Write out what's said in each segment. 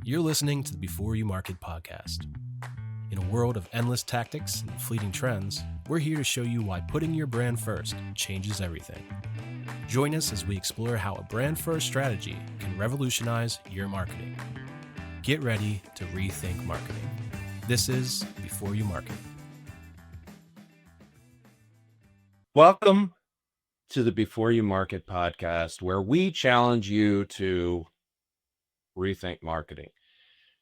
You're listening to the Before You Market podcast. In a world of endless tactics and fleeting trends, we're here to show you why putting your brand first changes everything. Join us as we explore how a brand-first strategy can revolutionize your marketing. Get ready to rethink marketing. This is Before You Market. Welcome to the Before You Market podcast, where we challenge you to rethink marketing.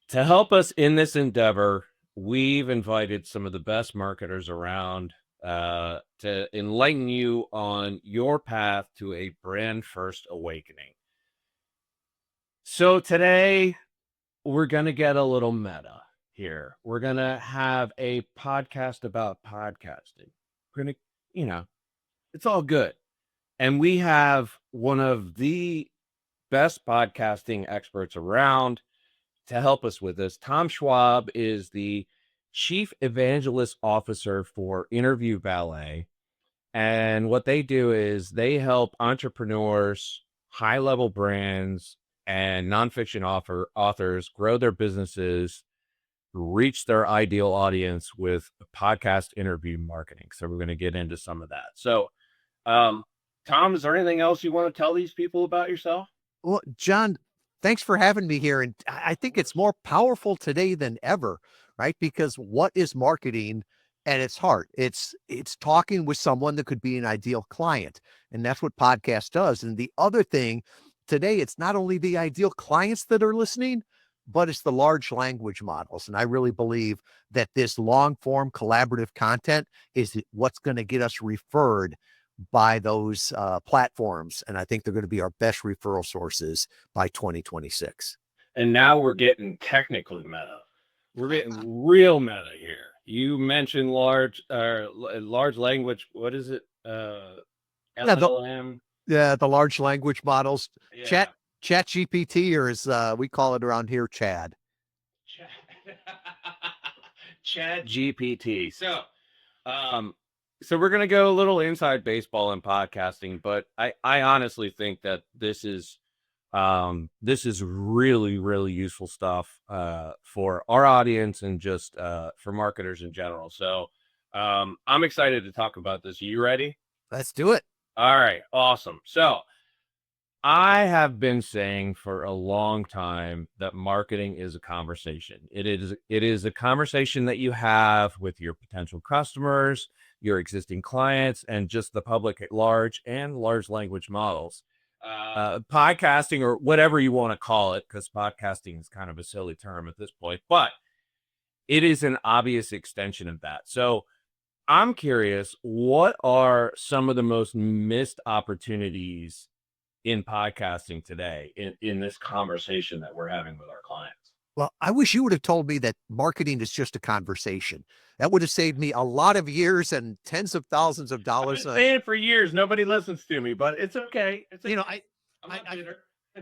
To help us in this endeavor, we've invited some of the best marketers around to enlighten you on your path to a brand first awakening. So today, we're going to get a little meta here. We're going to have a podcast about podcasting. We're going to, it's all good. And we have one of the best podcasting experts around to help us with this. Tom Schwab is the Chief Evangelist Officer for Interview Valet. And what they do is they help entrepreneurs, high-level brands, and nonfiction authors grow their businesses, reach their ideal audience with podcast interview marketing. So we're going to get into some of that. So, Tom, is there anything else you want to tell these people about yourself? Well, John, thanks for having me here. And I think it's more powerful today than ever, right? Because what is marketing at its heart? It's talking with someone that could be an ideal client. And that's what podcast does. And the other thing today, it's not only the ideal clients that are listening, but it's the large language models. And I really believe that this long form collaborative content is what's going to get us referred by those platforms. And I think they're going to be our best referral sources by 2026. And now we're getting technically meta. We're getting real meta here. You mentioned large language. What is it? LLM? The large language models. Yeah. Chat GPT, or as we call it around here, Chad. Chad GPT. So we're going to go a little inside baseball and podcasting, but I honestly think that this is really, really useful stuff for our audience and just for marketers in general. So I'm excited to talk about this. Are you ready? Let's do it. All right. Awesome. So I have been saying for a long time that marketing is a conversation. It is a conversation that you have with your potential customers, your existing clients, and just the public at large and large language models. Podcasting, or whatever you want to call it, because podcasting is kind of a silly term at this point, but it is an obvious extension of that. So I'm curious, what are some of the most missed opportunities in podcasting today in this conversation that we're having with our clients? Well, I wish you would have told me that marketing is just a conversation. That would have saved me a lot of years and tens of thousands of dollars. I've been saying it for years. Nobody listens to me, but it's okay.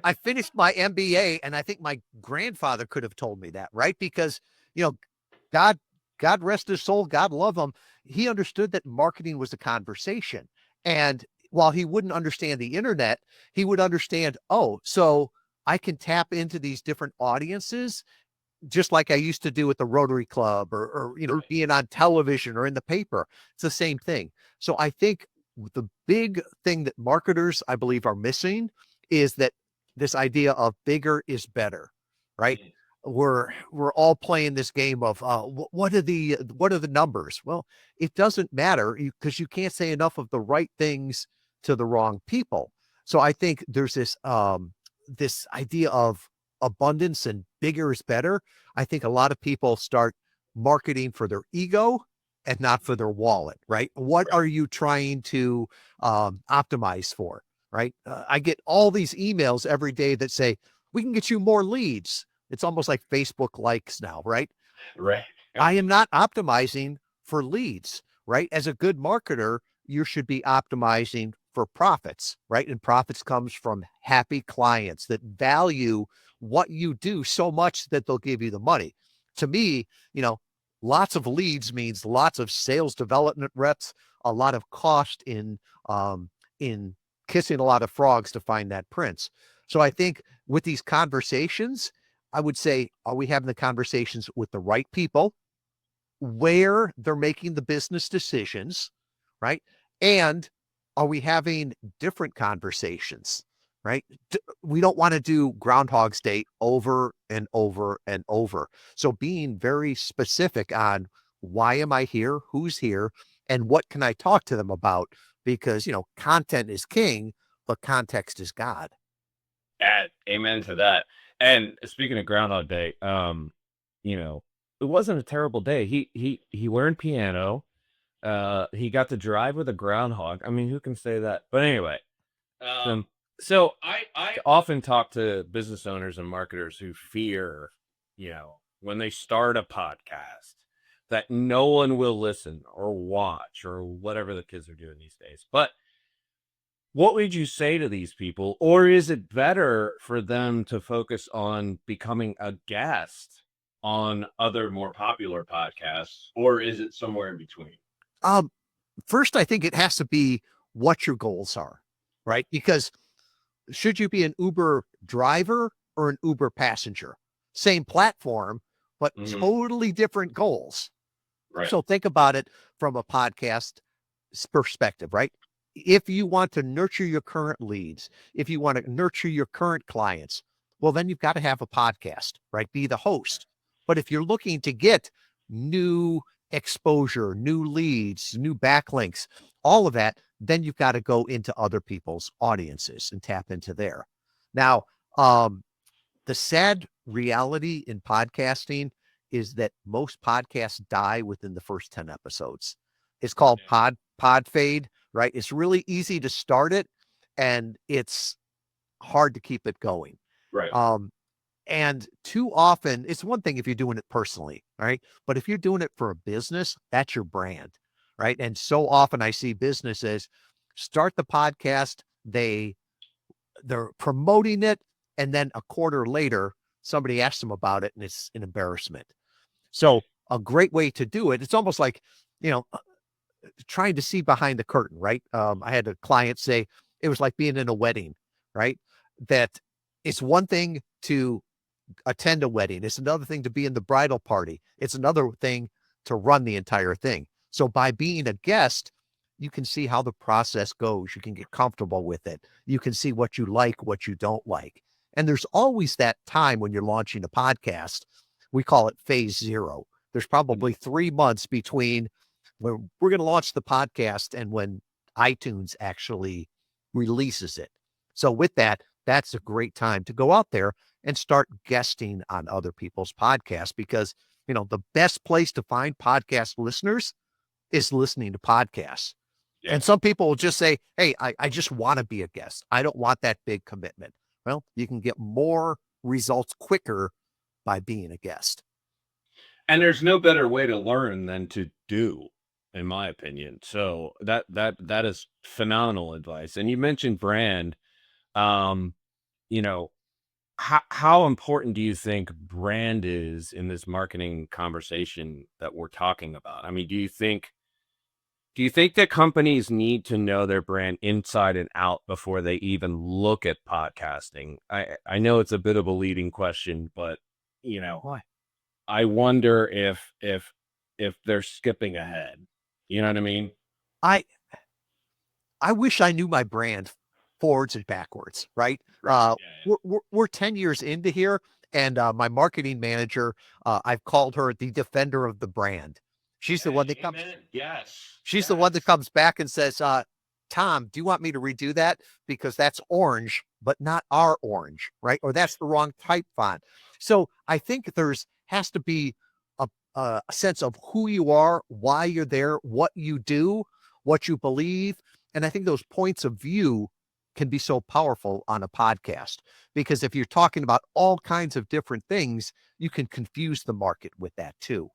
I finished my MBA, and I think my grandfather could have told me that, right? Because, God rest his soul, God love him. He understood that marketing was a conversation. And while he wouldn't understand the internet, he would understand, so I can tap into these different audiences, just like I used to do at the Rotary Club or being on television or in the paper. It's the same thing. So I think the big thing that marketers, I believe, are missing is that this idea of bigger is better, right? We're all playing this game of what are the numbers? Well, it doesn't matter because you can't say enough of the right things to the wrong people. So I think there's this idea of abundance and bigger is better. I think a lot of people start marketing for their ego and not for their wallet, right? What are you trying to optimize for, right? I get all these emails every day that say, we can get you more leads. It's almost like Facebook likes now, right? Right. I am not optimizing for leads, right? As a good marketer, you should be optimizing for profits, right? And profits comes from happy clients that value what you do so much that they'll give you the money. To me, lots of leads means lots of sales development reps, a lot of cost in kissing a lot of frogs to find that prince. So I think with these conversations, I would say, are we having the conversations with the right people, where they're making the business decisions, right? And are we having different conversations, right? We don't want to do Groundhog's Day over and over and over. So being very specific on why am I here, who's here, and what can I talk to them about? Because, content is king, but context is God. Amen to that. And speaking of Groundhog Day, it wasn't a terrible day. He learned piano. He got to drive with a groundhog. I mean, who can say that? But anyway, so I often talk to business owners and marketers who fear, when they start a podcast, that no one will listen or watch or whatever the kids are doing these days. But what would you say to these people? Or is it better for them to focus on becoming a guest on other more popular podcasts? Or is it somewhere in between? First, I think it has to be what your goals are, right? Because should you be an Uber driver or an Uber passenger? Same platform, but totally different goals. Right. So think about it from a podcast perspective, right? If you want to nurture your current leads, if you want to nurture your current clients, well, then you've got to have a podcast, right? Be the host. But if you're looking to get new exposure, new leads, new backlinks, all of that, then you've got to go into other people's audiences and tap into there. Now, the sad reality in podcasting is that most podcasts die within the first 10 episodes. It's called pod fade, right? It's really easy to start it and it's hard to keep it going. Right. And too often, it's one thing if you're doing it personally, right? But if you're doing it for a business, that's your brand, right? And so often I see businesses start the podcast, they're promoting it, and then a quarter later, somebody asks them about it and it's an embarrassment. So a great way to do it, it's almost like, trying to see behind the curtain, right? I had a client say it was like being in a wedding, right? That it's one thing to attend a wedding. It's another thing to be in the bridal party. It's another thing to run the entire thing. So by being a guest, you can see how the process goes. You can get comfortable with it. You can see what you like, what you don't like. And there's always that time when you're launching a podcast. We call it phase 0. There's probably 3 months between when we're going to launch the podcast and when iTunes actually releases it. So with that, that's a great time to go out there and start guesting on other people's podcasts because, the best place to find podcast listeners is listening to podcasts. Yeah. And some people will just say, hey, I just want to be a guest. I don't want that big commitment. Well, you can get more results quicker by being a guest. And there's no better way to learn than to do, in my opinion. So that is phenomenal advice. And you mentioned brand. How important do you think brand is in this marketing conversation that we're talking about? I mean, do you think that companies need to know their brand inside and out before they even look at podcasting? I know it's a bit of a leading question, but Why? I wonder if they're skipping ahead. You know what I mean? I wish I knew my brand forwards and backwards, right? Right. We're 10 years into here, and my marketing manager, I've called her the defender of the brand. She's the one that comes. Yes. She's the one that comes back and says, Tom, do you want me to redo that? Because that's orange, but not our orange, right? Or that's the wrong type font. So I think has to be a sense of who you are, why you're there, what you do, what you believe. And I think those points of view can be so powerful on a podcast, because if you're talking about all kinds of different things, you can confuse the market with that too.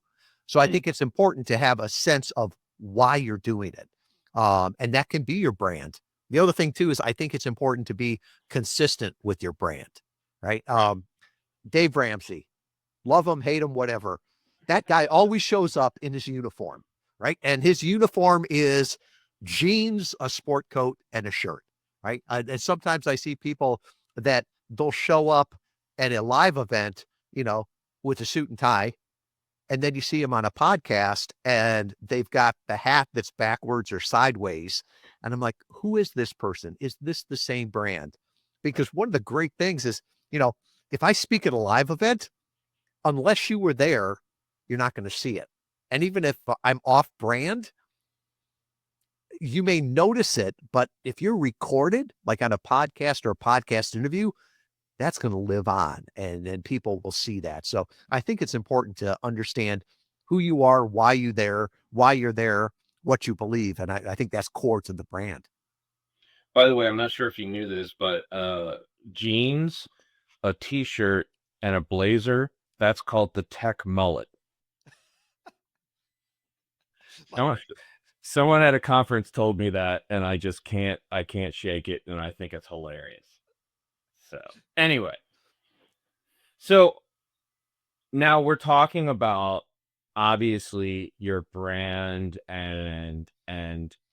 So I think it's important to have a sense of why you're doing it. And that can be your brand. The other thing too, is I think it's important to be consistent with your brand, right? Dave Ramsey, love him, hate him, whatever. That guy always shows up in his uniform, right? And his uniform is jeans, a sport coat, and a shirt, right? And sometimes I see people that they'll show up at a live event with a suit and tie. And then you see them on a podcast and they've got the hat that's backwards or sideways. And I'm like, who is this person? Is this the same brand? Because one of the great things is, if I speak at a live event, unless you were there, you're not going to see it. And even if I'm off brand, you may notice it, but if you're recorded, like on a podcast or a podcast interview, that's going to live on and people will see that. So I think it's important to understand who you are, why you're there, what you believe. And I think that's core to the brand. By the way, I'm not sure if you knew this, but jeans, a t-shirt, and a blazer, that's called the tech mullet. Someone at a conference told me that, and I can't shake it, and I think it's hilarious. So anyway, so now we're talking about obviously your brand and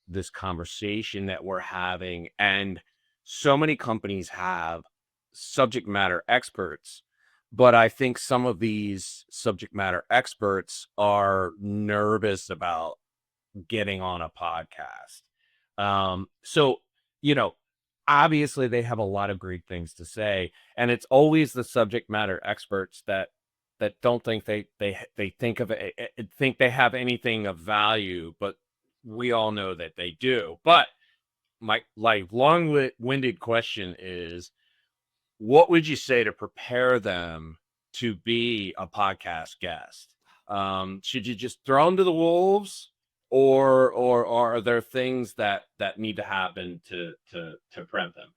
this conversation that we're having, and so many companies have subject matter experts, but I think some of these subject matter experts are nervous about getting on a podcast. So, obviously they have a lot of great things to say, and it's always the subject matter experts that don't think they think of it, think they have anything of value, but we all know that they do. But my long-winded question is, what would you say to prepare them to be a podcast guest? Should you just throw them to the wolves, or are there things that need to happen to prep them?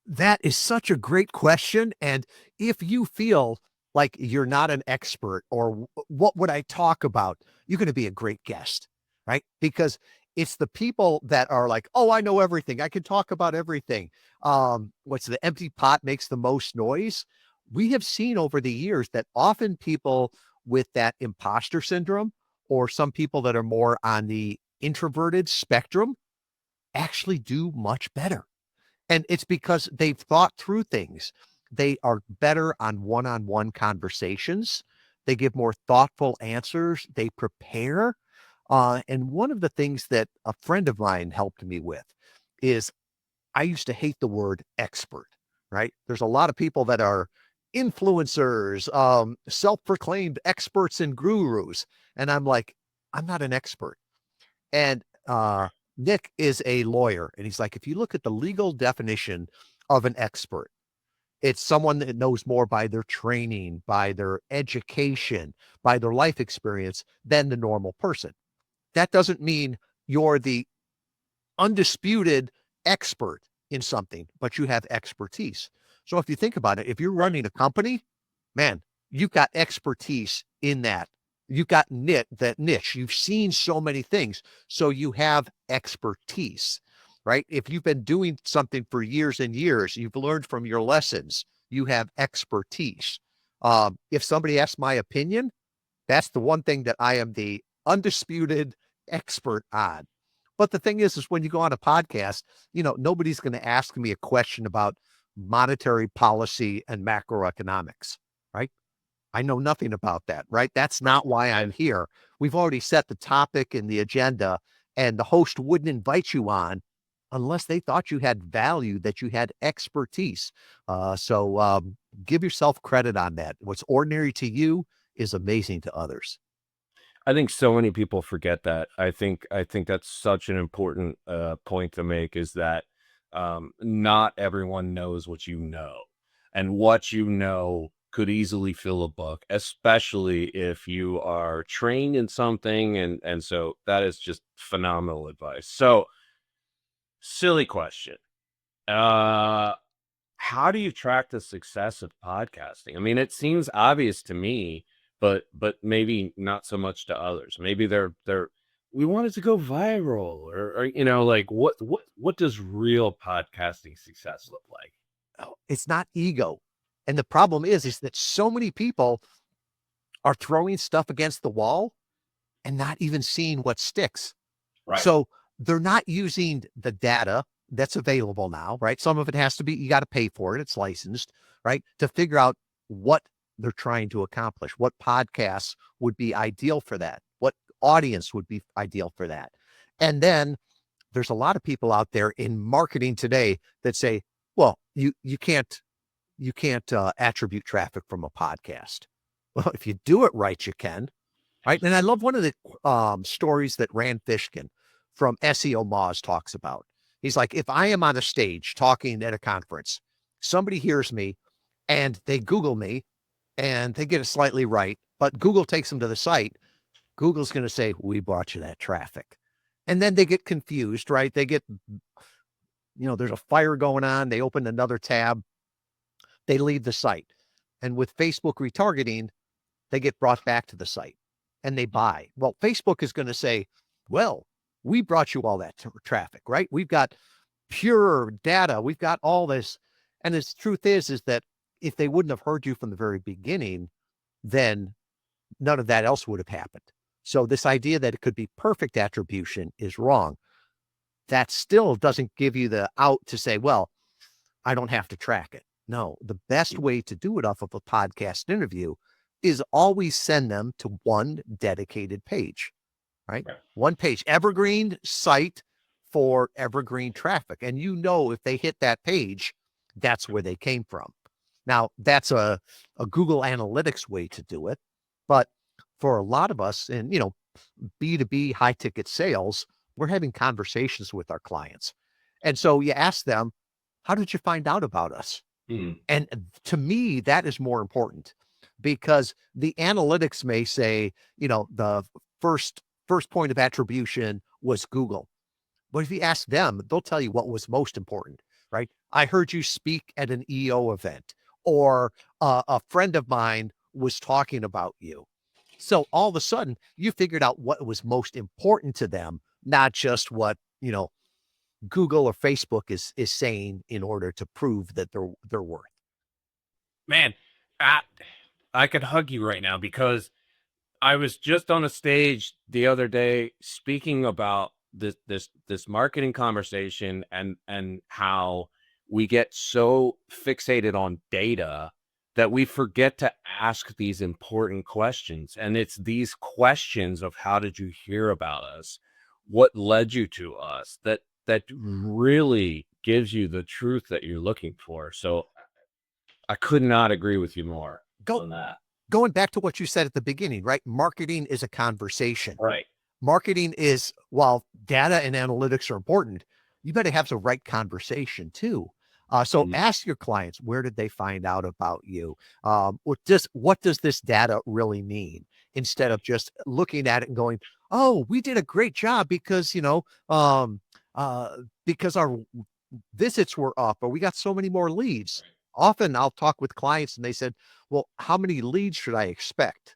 That is such a great question. And if you feel like you're not an expert or what would I talk about, you're going to be a great guest, right? Because it's the people that are like, oh, I know everything. I can talk about everything. What's the empty pot makes the most noise? We have seen over the years that often people with that imposter syndrome, or some people that are more on the introverted spectrum, actually do much better. And it's because they've thought through things. They are better on one-on-one conversations. They give more thoughtful answers. They prepare. And one of the things that a friend of mine helped me with is I used to hate the word expert, right? There's a lot of people that are influencers, self-proclaimed experts and gurus. And I'm like, I'm not an expert. And Nick is a lawyer. And he's like, if you look at the legal definition of an expert, it's someone that knows more by their training, by their education, by their life experience than the normal person. That doesn't mean you're the undisputed expert in something, but you have expertise. So if you think about it, if you're running a company, man, you've got expertise in that. You've got that niche. You've seen so many things. So you have expertise, right? If you've been doing something for years and years, you've learned from your lessons, you have expertise. If somebody asks my opinion, that's the one thing that I am the undisputed expert on. But the thing is when you go on a podcast, nobody's going to ask me a question about monetary policy and macroeconomics, right? I know nothing about that, right? That's not why I'm here. We've already set the topic and the agenda, and the host wouldn't invite you on unless they thought you had value, that you had expertise. So give yourself credit on that. What's ordinary to you is amazing to others. I think so many people forget that. I think that's such an important point to make, is that not everyone knows what you know, and what you know could easily fill a book, especially if you are trained in something. And so that is just phenomenal advice. So, silly question. How do you track the success of podcasting? I mean, it seems obvious to me, but maybe not so much to others. Maybe we want it to go viral, or like what does real podcasting success look like? Oh, it's not ego. And the problem is that so many people are throwing stuff against the wall and not even seeing what sticks. Right. So they're not using the data that's available now, right? Some of it has to be, you got to pay for it. It's licensed, right? To figure out what they're trying to accomplish, what podcasts would be ideal for that, what audience would be ideal for that. And then there's a lot of people out there in marketing today that say, well, you can't attribute traffic from a podcast. Well, if you do it right, you can. Right. And I love one of the stories that Rand Fishkin from SEO Moz talks about. He's like, if I am on a stage talking at a conference, somebody hears me and they Google me and they get it slightly right, but Google takes them to the site. Google's going to say, we brought you that traffic. And then they get confused, right? They get, there's a fire going on. They open another tab. They leave the site. And with Facebook retargeting, they get brought back to the site and they buy. Well, Facebook is going to say, well, we brought you all that traffic, right? We've got pure data. We've got all this. And the truth is that if they wouldn't have heard you from the very beginning, then none of that else would have happened. So this idea that it could be perfect attribution is wrong. That still doesn't give you the out to say, well, I don't have to track it. No, the best way to do it off of a podcast interview is always send them to one dedicated page, right? One page, evergreen site for evergreen traffic. And if they hit that page, that's where they came from. Now, that's a Google Analytics way to do it. But for a lot of us in, B2B high ticket sales, we're having conversations with our clients. And so you ask them, how did you find out about us? And to me, that is more important because the analytics may say, the first point of attribution was Google. But if you ask them, they'll tell you what was most important, right? I heard you speak at an EO event, or a friend of mine was talking about you. So all of a sudden you figured out what was most important to them, not just what, Google or Facebook is saying in order to prove that they're worth. Man, I could hug you right now because I was just on a stage the other day speaking about this marketing conversation and how we get so fixated on data that we forget to ask these important questions. And it's these questions of how did you hear about us? What led you to us? That really gives you the truth that you're looking for. So I could not agree with you more on that. Going back to what you said at the beginning, right? Marketing is a conversation. Right. Marketing is, while data and analytics are important, you better have the right conversation too. So ask your clients, where did they find out about you? What does this data really mean? Instead of just looking at it and going, oh, we did a great job because, because our visits were up or we got so many more leads. Often I'll talk with clients and they said, well, how many leads should I expect?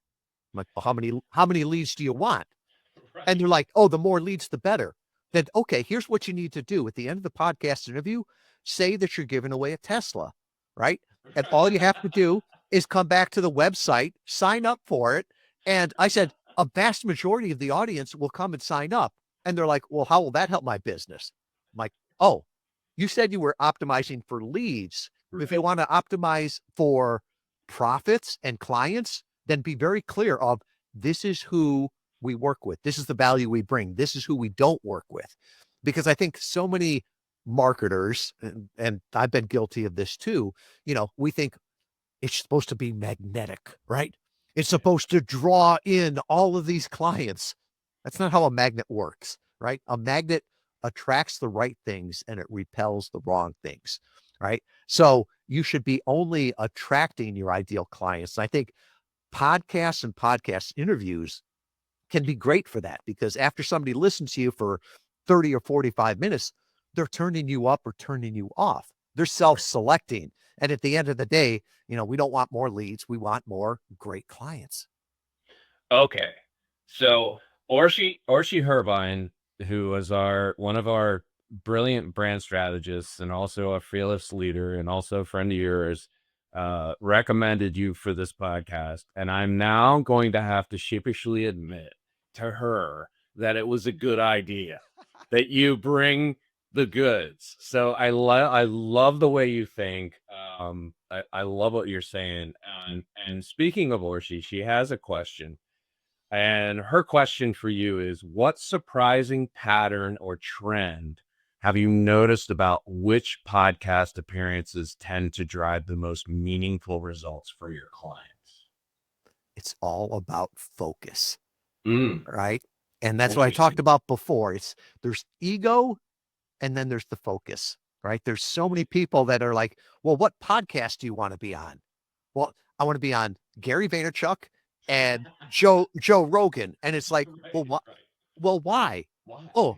I'm like, well, how many leads do you want? Right. And they're like, oh, the more leads, the better. Then, okay, here's what you need to do. At the end of the podcast interview, say that you're giving away a Tesla, right? And all you have to do is come back to the website, sign up for it. And I said, a vast majority of the audience will come and sign up. And they're like, well, how will that help my business? I'm like, oh, you said you were optimizing for leads. If you want to optimize for profits and clients, then be very clear of this is who we work with. This is the value we bring. This is who we don't work with. Because I think so many marketers, and I've been guilty of this too, we think it's supposed to be magnetic, right? It's supposed to draw in all of these clients. That's not how a magnet works, right? A magnet attracts the right things and it repels the wrong things, right? So you should be only attracting your ideal clients. And I think podcasts and podcast interviews can be great for that because after somebody listens to you for 30 or 45 minutes, they're turning you up or turning you off. They're self-selecting. And at the end of the day, we don't want more leads. We want more great clients. Okay. So Orshi Herbine, who was one of our brilliant brand strategists and also a fearless leader and also a friend of yours, recommended you for this podcast. And I'm now going to have to sheepishly admit to her that it was a good idea that you bring the goods. So I love the way you think. I love what you're saying. And speaking of Orshi, she has a question. And her question for you is, what surprising pattern or trend have you noticed about which podcast appearances tend to drive the most meaningful results for your clients? It's all about focus, Mm, right? And that's what I talked about before. There's ego and then there's the focus, right? There's so many people that are like, well, what podcast do you want to be on? Well, I want to be on Gary Vaynerchuk and Joe Rogan. And it's like, well, why? Oh,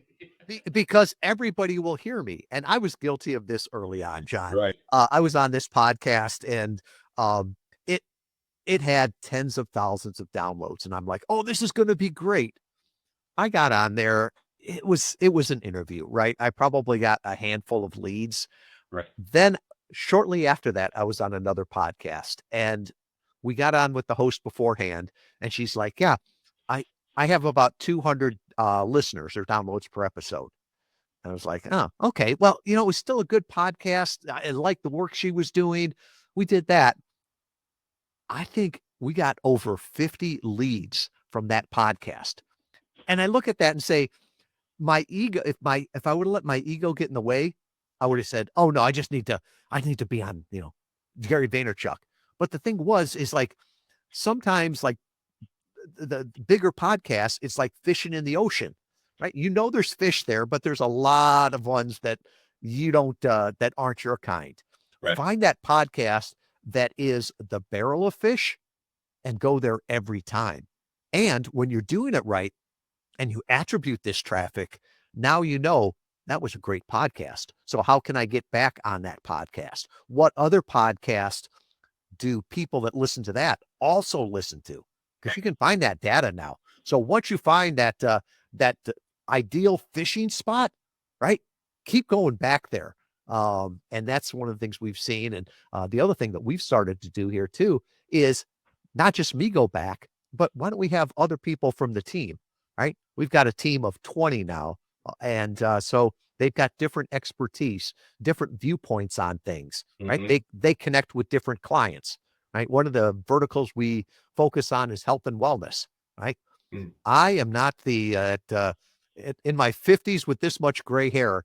because everybody will hear me. And I was guilty of this early on, John. Right. I was on this podcast and it it had tens of thousands of downloads. And I'm like, oh, this is going to be great. I got on there. It was an interview, right? I probably got a handful of leads. Right. Then shortly after that, I was on another podcast and we got on with the host beforehand. And she's like, yeah, I have about 200 listeners or downloads per episode. I was like, oh, okay. Well, it was still a good podcast. I liked the work she was doing. We did that. I think we got over 50 leads from that podcast. And I look at that and say, my ego, if I would have let my ego get in the way, I would have said, oh no, I need to be on, Gary Vaynerchuk. But the thing is like, sometimes like the bigger podcasts, it's like fishing in the ocean, right? There's fish there, but there's a lot of ones that you don't, that aren't your kind. Right. Find that podcast that is the barrel of fish and go there every time. And when you're doing it right and you attribute this traffic, now that was a great podcast. So how can I get back on that podcast? What other podcast do people that listen to that also listen to? Because you can find that data now. So once you find that ideal fishing spot, right, keep going back there. And that's one of the things we've seen. And the other thing that we've started to do here too is not just me go back, but why don't we have other people from the team, right? We've got a team of 20 now. And so they've got different expertise, different viewpoints on things, right? Mhm. They connect with different clients, right? One of the verticals we focus on is health and wellness, right? Mm. I am not in my 50s with this much gray hair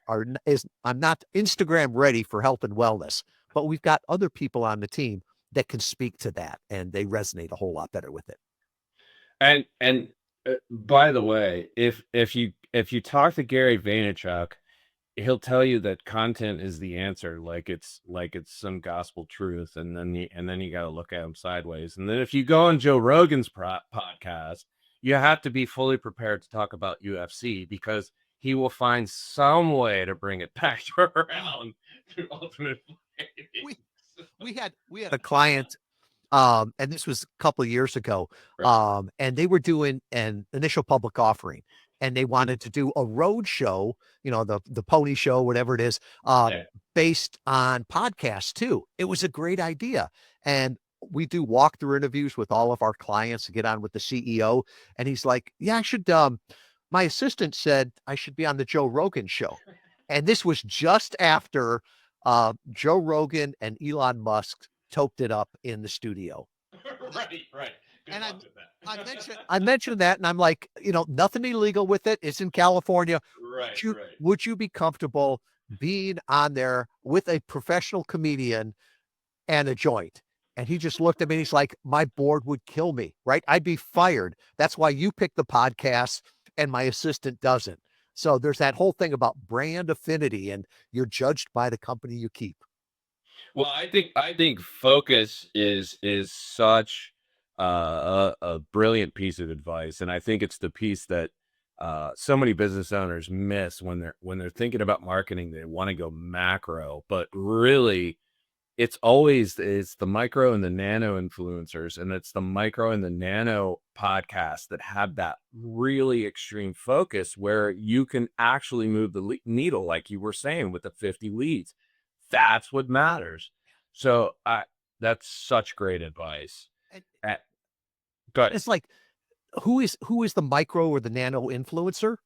I'm not Instagram ready for health and wellness, but we've got other people on the team that can speak to that and they resonate a whole lot better with it. And by the way, if you talk to Gary Vaynerchuk, he'll tell you that content is the answer, like it's some gospel truth, and then you got to look at him sideways. And then if you go on Joe Rogan's podcast, you have to be fully prepared to talk about UFC because he will find some way to bring it back around to ultimate fighting. We had a client, and this was a couple of years ago, Right. and they were doing an initial public offering, and they wanted to do a road show, the pony show, whatever it is, Yeah. based on podcasts too. It was a great idea, and we do walkthrough interviews with all of our clients to get on with the CEO, and he's like, "Yeah, I should." My assistant said I should be on the Joe Rogan show, and this was just after Joe Rogan and Elon Musk toked it up in the studio. Right. Good And luck with that. I mentioned that, and I'm like, nothing illegal with it. It's in California. Right. Would you be comfortable being on there with a professional comedian and a joint? And he just looked at me and he's like, my board would kill me, right? I'd be fired. That's why you pick the podcast and my assistant doesn't. So there's that whole thing about brand affinity and you're judged by the company you keep. Well, I think focus is such a brilliant piece of advice, and I think it's the piece that so many business owners miss when they're thinking about marketing. They want to go macro, but really, it's the micro and the nano influencers, and it's the micro and the nano podcasts that have that really extreme focus where you can actually move the needle, like you were saying with the 50 leads. That's what matters. So that's such great advice. And Uh, Go ahead. it's like, who is the micro or the nano influencer?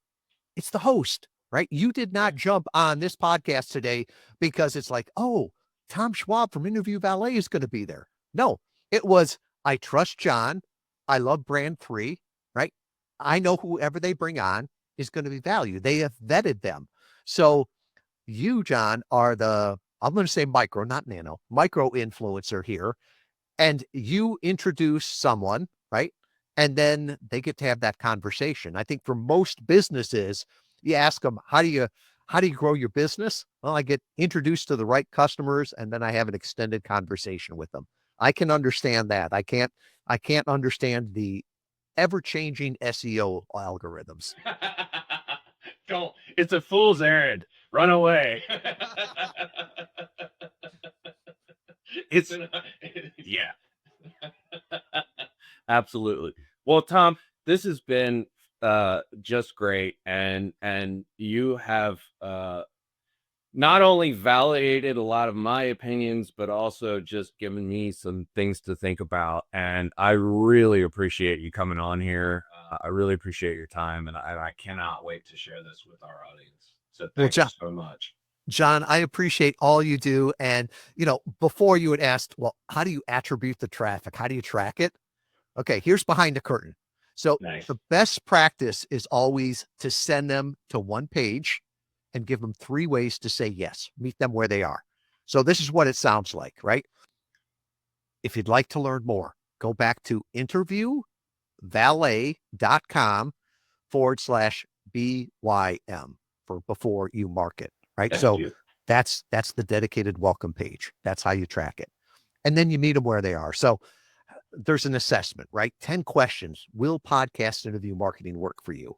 It's the host, right? You did not jump on this podcast today because it's like, oh, Tom Schwab from Interview Valet is going to be there. No, It was, I trust John. I love brand 3, right? I know whoever they bring on is going to be valued. They have vetted them. So you, John, are the, I'm going to say micro, not nano, micro influencer here. And you introduce someone, right? And then they get to have that conversation. I think for most businesses, you ask them, how do you grow your business? Well, I get introduced to the right customers and then I have an extended conversation with them. I can understand that. I can't understand the ever-changing SEO algorithms. Don't. It's a fool's errand. Run away. It's yeah. Absolutely. Well, Tom, this has been just great, and you have not only validated a lot of my opinions, but also just given me some things to think about. And I really appreciate you coming on here. I really appreciate your time, and I cannot wait to share this with our audience. So thank you so much. John, I appreciate all you do. And, before you had asked, well, how do you attribute the traffic? How do you track it? Okay, here's behind the curtain. So Nice. The best practice is always to send them to one page and give them 3 ways to say yes. Meet them where they are. So this is what it sounds like, right? If you'd like to learn more, go back to interviewvalet.com/BYM for before you market, right? Thank so you. that's the dedicated welcome page. That's how you track it. And then you meet them where they are. So there's an assessment, right? 10 questions. Will podcast interview marketing work for you?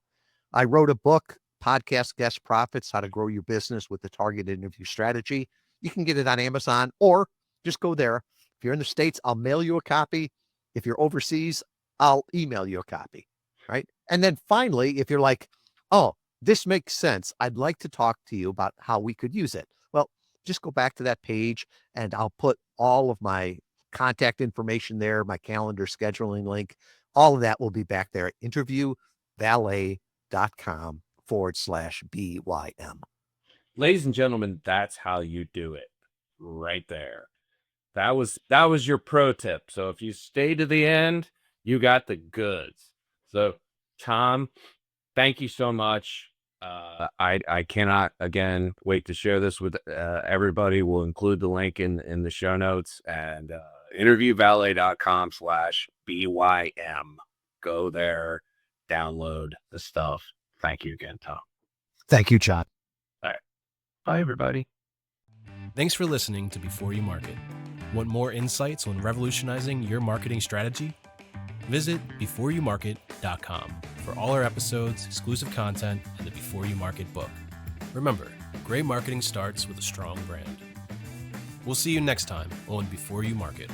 I wrote a book, Podcast Guest Profits, How to Grow Your Business with the Targeted Interview Strategy. You can get it on Amazon or just go there. If you're in the States, I'll mail you a copy. If you're overseas, I'll email you a copy, right? And then finally, if you're like, oh, this makes sense, I'd like to talk to you about how we could use it. Well, just go back to that page and I'll put all of my contact information there, my calendar scheduling link, all of that will be back there at interviewvalet.com/BYM. Ladies and gentlemen, that's how you do it right there. That was your pro tip. So if you stay to the end, you got the goods. So Tom, thank you so much. I cannot again wait to share this with everybody. We'll include the link in the show notes and interviewvalet.com/BYM. Go there, download the stuff. Thank you again, Tom. Thank you, John. All right. Bye, everybody. Thanks for listening to Before You Market. Want more insights on revolutionizing your marketing strategy? Visit beforeyoumarket.com for all our episodes, exclusive content, and the Before You Market book. Remember, great marketing starts with a strong brand. We'll see you next time on Before You Market.